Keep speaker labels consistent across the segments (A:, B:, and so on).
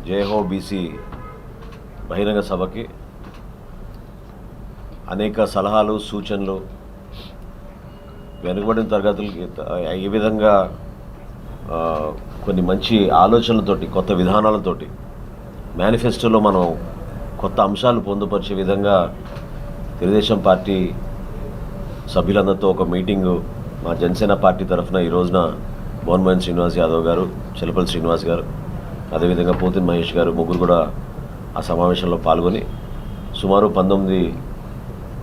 A: జై హో బీసీ బహిరంగ సభకి అనేక సలహాలు సూచనలు వెనుకబడిన తరగతులకి ఏ విధంగా కొన్ని మంచి ఆలోచనలతోటి కొత్త విధానాలతోటి మేనిఫెస్టోలో మనం కొత్త అంశాలు పొందుపరిచే విధంగా తెలుగుదేశం పార్టీ సభ్యులందరితో ఒక మీటింగు మా జనసేన పార్టీ తరఫున ఈ రోజున మోహన్ శ్రీనివాస్ యాదవ్ గారు, చిలపల్లి శ్రీనివాస్ గారు, అదేవిధంగా పోతిన్ మహేష్ గారు ముగ్గురు కూడా ఆ సమావేశంలో పాల్గొని సుమారు 19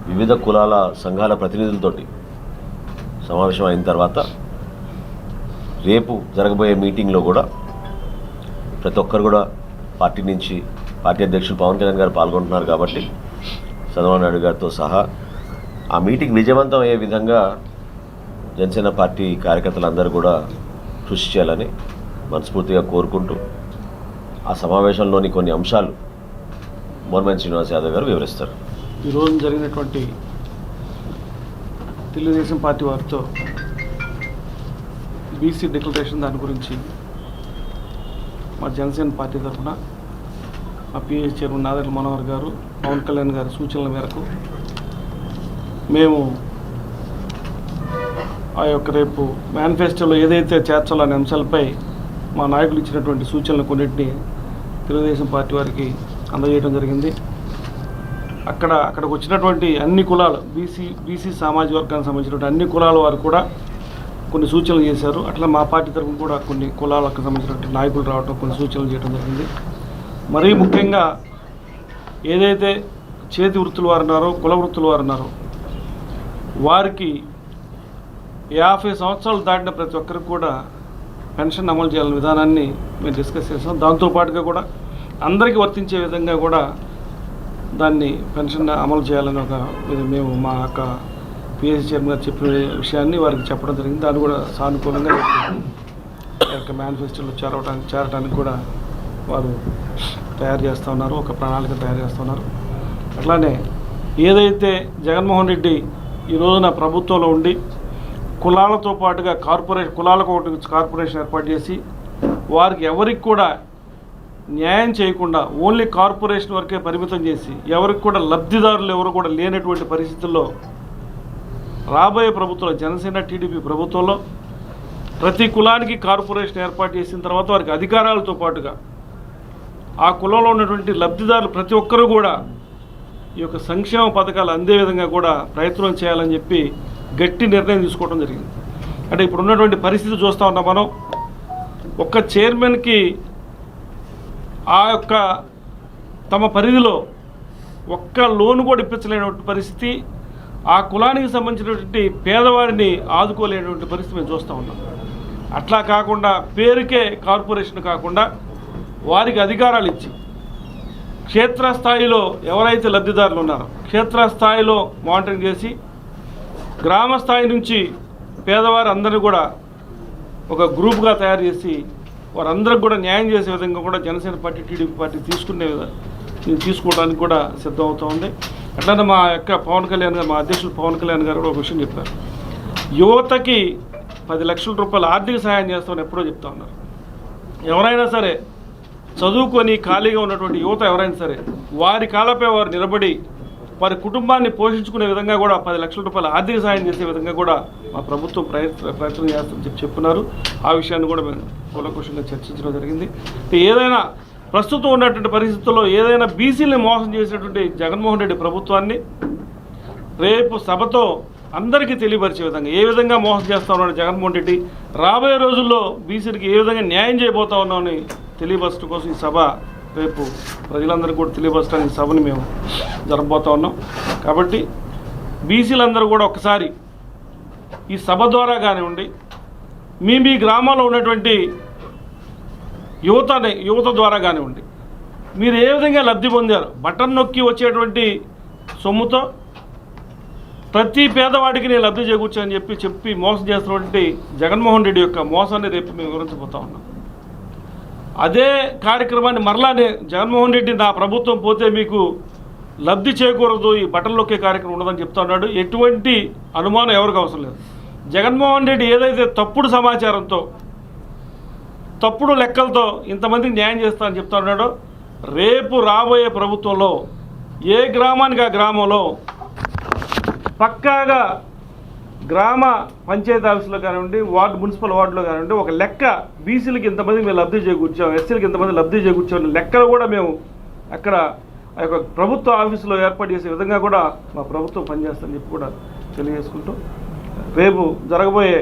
A: వివిధ కులాల సంఘాల ప్రతినిధులతోటి సమావేశం అయిన తర్వాత రేపు జరగబోయే మీటింగ్లో కూడా ప్రతి ఒక్కరు కూడా పార్టీ నుంచి పార్టీ అధ్యక్షులు పవన్ కళ్యాణ్ గారు పాల్గొంటున్నారు కాబట్టి చంద్రబాబు నాయుడు గారితో సహా ఆ మీటింగ్ విజయవంతం అయ్యే విధంగా జనసేన పార్టీ కార్యకర్తలందరూ కూడా కృషి చేయాలని మనస్ఫూర్తిగా కోరుకుంటూ ఆ సమావేశంలోని కొన్ని అంశాలు మోహన్ శ్రీనివాస్ యాదవ్ గారు వివరిస్తారు.
B: ఈరోజు జరిగినటువంటి తెలుగుదేశం పార్టీ వారితో బీసీ డిక్లరేషన్ దాని గురించి మా జనసేన పార్టీ తరఫున మా పిఎస్ చైర్మన్ నాదెండ్ల మనోహర్ గారు, పవన్ కళ్యాణ్ గారి సూచనల మేరకు మేము ఆ యొక్క రేపు మేనిఫెస్టోలో ఏదైతే చేర్చాలనే అంశాలపై మా నాయకులు ఇచ్చినటువంటి సూచనలు కొన్నింటిని తెలుగుదేశం పార్టీ వారికి అందజేయడం జరిగింది. అక్కడికి వచ్చినటువంటి అన్ని కులాలు బీసీ సామాజిక వర్గానికి సంబంధించినటువంటి అన్ని కులాల వారు కూడా కొన్ని సూచనలు చేశారు. అట్లా మా పార్టీ తరఫున కూడా కొన్ని కులాలకు సంబంధించినటువంటి నాయకులు రావడం, కొన్ని సూచనలు చేయడం జరిగింది. మరీ ముఖ్యంగా ఏదైతే చేతి వృత్తులు వారు ఉన్నారో, కుల వృత్తులు వారు ఉన్నారో వారికి 50 సంవత్సరాలు దాటిన ప్రతి ఒక్కరికి కూడా పెన్షన్ అమలు చేయాలనే విధానాన్ని మేము డిస్కస్ చేసాం. దాంతోపాటుగా కూడా అందరికీ వర్తించే విధంగా కూడా దాన్ని పెన్షన్ అమలు చేయాలని మేము మా యొక్క పిఎస్ చైర్మన్ గారు చెప్పిన విషయాన్ని వారికి చెప్పడం జరిగింది. దాన్ని కూడా సానుకూలంగా యొక్క మేనిఫెస్టోలో చేరడానికి కూడా వారు తయారు చేస్తూ ఉన్నారు, ఒక ప్రణాళిక తయారు చేస్తున్నారు. అట్లానే ఏదైతే జగన్మోహన్ రెడ్డి ఈ రోజున ప్రభుత్వంలో ఉండి కులాలతో పాటుగా కులాలకు ఒకటి కార్పొరేషన్ ఏర్పాటు చేసి వారికి ఎవరికి కూడా న్యాయం చేయకుండా ఓన్లీ కార్పొరేషన్ వరకే పరిమితం చేసి ఎవరికి కూడా లబ్ధిదారులు ఎవరు కూడా లేనటువంటి పరిస్థితుల్లో రాబోయే ప్రభుత్వంలో జనసేన టీడీపీ ప్రభుత్వంలో ప్రతి కులానికి కార్పొరేషన్ ఏర్పాటు చేసిన తర్వాత వారికి అధికారాలతో పాటుగా ఆ కులంలో ఉన్నటువంటి లబ్ధిదారులు ప్రతి ఒక్కరూ కూడా ఈ యొక్క సంక్షేమ పథకాలు అందే విధంగా కూడా ప్రయత్నం చేయాలని చెప్పి గట్టి నిర్ణయం తీసుకోవడం జరిగింది. అంటే ఇప్పుడు ఉన్నటువంటి పరిస్థితి చూస్తూ ఉన్నాం మనం. ఒక్క చైర్మన్కి ఆ యొక్క తమ పరిధిలో ఒక్క లోను కూడా ఇప్పించలేనటువంటి పరిస్థితి, ఆ కులానికి సంబంధించినటువంటి పేదవారిని ఆదుకోలేనటువంటి పరిస్థితి మేము చూస్తూ ఉన్నాం. అట్లా కాకుండా పేరుకే కార్పొరేషన్ కాకుండా వారికి అధికారాలు ఇచ్చి క్షేత్రస్థాయిలో ఎవరైతే లబ్ధిదారులు ఉన్నారో క్షేత్రస్థాయిలో మానిటరింగ్ చేసి గ్రామ స్థాయి నుంచి పేదవారు అందరినీ కూడా ఒక గ్రూప్గా తయారు చేసి వారందరికి కూడా న్యాయం చేసే విధంగా కూడా జనసేన పార్టీ టీడీపీ పార్టీ తీసుకోవడానికి కూడా సిద్ధమవుతూ ఉంది. అట్లనే మా యొక్క పవన్ కళ్యాణ్ గారు, మా అధ్యక్షులు పవన్ కళ్యాణ్ గారు కూడా ఒక విషయం చెప్పారు. యువతకి 10 లక్షల రూపాయలు ఆర్థిక సహాయం చేస్తామని ఎప్పుడో చెప్తా ఉన్నారు. ఎవరైనా సరే చదువుకొని ఖాళీగా ఉన్నటువంటి యువత ఎవరైనా సరే వారి కాళ్ళపై వారు నిలబడి వారి కుటుంబాన్ని పోషించుకునే విధంగా కూడా 10 లక్షల రూపాయలు ఆర్థిక సహాయం చేసే విధంగా కూడా మా ప్రభుత్వం ప్రయత్నం చేస్తామని చెప్పున్నారు. ఆ విషయాన్ని కూడా మేము కూలంకషంగా చర్చించడం జరిగింది. ఏదైనా ప్రస్తుతం ఉన్నటువంటి పరిస్థితుల్లో ఏదైనా బీసీని మోసం చేసేటువంటి జగన్మోహన్ రెడ్డి ప్రభుత్వాన్ని రేపు సభతో అందరికీ తెలియపరిచే విధంగా ఏ విధంగా మోసం చేస్తా ఉన్నాడు జగన్మోహన్ రెడ్డి, రాబోయే రోజుల్లో బీసీలకు ఏ విధంగా న్యాయం చేయబోతా ఉన్నామని తెలియపరచడం కోసం ఈ సభ రేపు ప్రజలందరికీ కూడా తెలియపరచడానికి సభని మేము జరగబోతా ఉన్నాం. కాబట్టి బీసీలందరూ కూడా ఒకసారి ఈ సభ ద్వారా కానివ్వండి, మీ గ్రామాల్లో ఉన్నటువంటి యువత ద్వారా కానివ్వండి, మీరు ఏ విధంగా లబ్ధి పొందారు, బటన్ నొక్కి వచ్చేటువంటి సొమ్ముతో ప్రతి పేదవాడికి నేను లబ్ధి చేకూర్చని చెప్పి మోసం చేస్తున్నటువంటి జగన్మోహన్ రెడ్డి యొక్క మోసాన్ని రేపు మేము వివరించబోతా ఉన్నాం. అదే కార్యక్రమాన్ని మరలానే జగన్మోహన్ రెడ్డి నా ప్రభుత్వం పోతే మీకు లబ్ధి చేకూరదు, ఈ బటన్ నొక్కే కార్యక్రమం ఉండదని చెప్తా ఉన్నాడు. ఎటువంటి అనుమానం ఎవరికి అవసరం లేదు. జగన్మోహన్ రెడ్డి ఏదైతే తప్పుడు సమాచారంతో తప్పుడు లెక్కలతో ఇంతమందికి న్యాయం చేస్తానని చెప్తా ఉన్నాడు. రేపు రాబోయే ప్రభుత్వంలో ఏ గ్రామానికి ఆ గ్రామంలో పక్కాగా గ్రామ పంచాయతీ ఆఫీసులో కానివ్వండి, మున్సిపల్ వార్డులో కానివ్వండి, ఒక లెక్క బీసీలకి ఇంతమంది మేము లబ్ధి చేకూర్చాం, ఎస్సీలకి ఇంతమంది లబ్ధి చేకూర్చాం లెక్కలు కూడా మేము అక్కడ ఆ యొక్క ప్రభుత్వ ఆఫీసులో ఏర్పాటు చేసే విధంగా కూడా మా ప్రభుత్వం పనిచేస్తుందని చెప్పి కూడా తెలియజేసుకుంటూ, రేపు జరగబోయే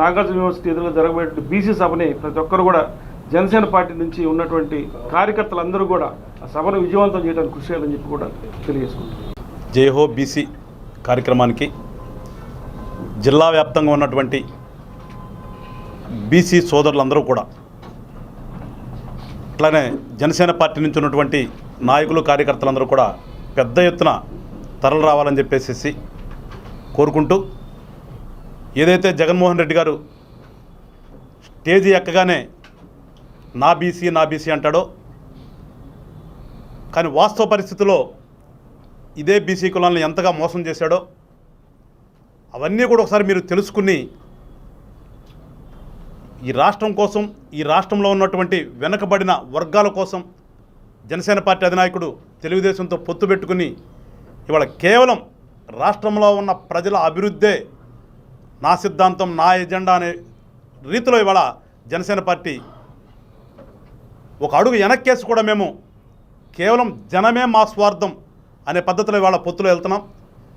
B: నాగార్జున యూనివర్సిటీ ఎదురుగా జరగబోయే బీసీ సభని ప్రతి ఒక్కరు కూడా జనసేన పార్టీ నుంచి ఉన్నటువంటి కార్యకర్తలందరూ కూడా ఆ సభను విజయవంతం చేయడానికి కృషి చేయాలని చెప్పి కూడా తెలియజేసుకుంటాం.
C: జై హో బీసీ కార్యక్రమానికి జిల్లా వ్యాప్తంగా ఉన్నటువంటి బీసీ సోదరులందరూ కూడా, అట్లానే జనసేన పార్టీ నుంచి ఉన్నటువంటి నాయకులు కార్యకర్తలందరూ కూడా పెద్ద ఎత్తున తరలి రావాలని చెప్పేసి కోరుకుంటూ, ఏదైతే జగన్మోహన్ రెడ్డి గారు స్టేజీ ఎక్కగానే నా బీసీ అంటాడో, కానీ వాస్తవ పరిస్థితుల్లో ఇదే బీసీ కులాలను ఎంతగా మోసం చేశాడో అవన్నీ కూడా ఒకసారి మీరు తెలుసుకుని ఈ రాష్ట్రం కోసం, ఈ రాష్ట్రంలో ఉన్నటువంటి వెనకబడిన వర్గాల కోసం జనసేన పార్టీ అధినాయకుడు తెలుగుదేశంతో పొత్తు పెట్టుకుని ఇవాళ కేవలం రాష్ట్రంలో ఉన్న ప్రజల అభివృద్ధే నా సిద్ధాంతం, నా ఎజెండా అనే రీతిలో ఇవాళ జనసేన పార్టీ ఒక అడుగు వెనక్కేసి కూడా మేము కేవలం జనమే మా స్వార్థం అనే పద్ధతిలో ఇవాళ పొత్తులో వెళ్తున్నాం.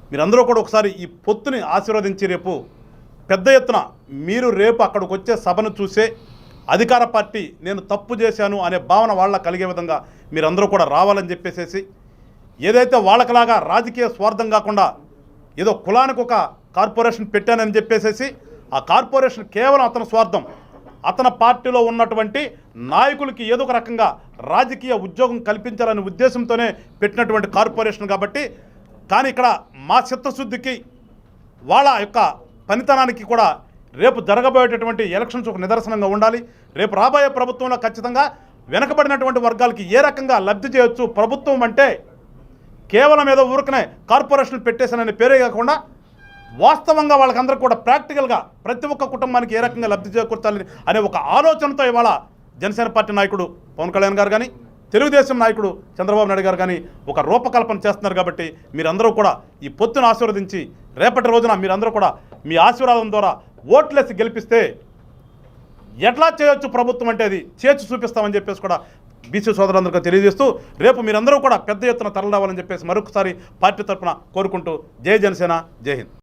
C: మీరందరూ కూడా ఒకసారి ఈ పొత్తుని ఆశీర్వదించి రేపు పెద్ద ఎత్తున మీరు రేపు అక్కడికి వచ్చే సభను చూసే అధికార పార్టీ నేను తప్పు చేశాను అనే భావన వాళ్ళ కలిగే విధంగా మీరందరూ కూడా రావాలని చెప్పేసి, ఏదైతే వాళ్ళకలాగా రాజకీయ స్వార్థం కాకుండా ఏదో కులానికి ఒక కార్పొరేషన్ పెట్టానని చెప్పేసి ఆ కార్పొరేషన్ కేవలం అతని స్వార్థం, అతని పార్టీలో ఉన్నటువంటి నాయకులకి ఏదో ఒక రకంగా రాజకీయ ఉద్యోగం కల్పించాలనే ఉద్దేశంతోనే పెట్టినటువంటి కార్పొరేషన్ కాబట్టి, కానీ ఇక్కడ మా చిత్తశుద్ధికి వాళ్ళ యొక్క పనితనానికి కూడా రేపు జరగబోయేటటువంటి ఎలక్షన్స్ ఒక నిదర్శనంగా ఉండాలి. రేపు రాబోయే ప్రభుత్వంలో ఖచ్చితంగా వెనకబడినటువంటి వర్గాలకి ఏ రకంగా లబ్ధి చేయొచ్చు, ప్రభుత్వం అంటే కేవలం ఏదో ఊరికనే కార్పొరేషన్ పెట్టేశాననే పేరే కాకుండా వాస్తవంగా వాళ్ళకందరూ కూడా ప్రాక్టికల్గా ప్రతి ఒక్క కుటుంబానికి ఏ రకంగా లబ్ధి చేకూర్చాలని అనే ఒక ఆలోచనతో ఇవాళ జనసేన పార్టీ నాయకుడు పవన్ కళ్యాణ్ గారు కానీ, తెలుగుదేశం నాయకుడు చంద్రబాబు నాయుడు గారు కానీ ఒక రూపకల్పన చేస్తున్నారు. కాబట్టి మీరందరూ కూడా ఈ పొత్తును ఆశీర్వదించి రేపటి రోజున మీరందరూ కూడా మీ ఆశీర్వాదం ద్వారా ఓట్లేసి గెలిపిస్తే ఎట్లా చేయొచ్చు ప్రభుత్వం అంటే అది చేర్చి చూపిస్తామని చెప్పేసి కూడా బీసీ సోదరులందరికీ తెలియజేస్తూ, రేపు మీరందరూ కూడా పెద్ద ఎత్తున తరలి రావాలని చెప్పేసి మరొకసారి పార్టీ తరఫున కోరుకుంటూ జై జనసేన, జై హింద్.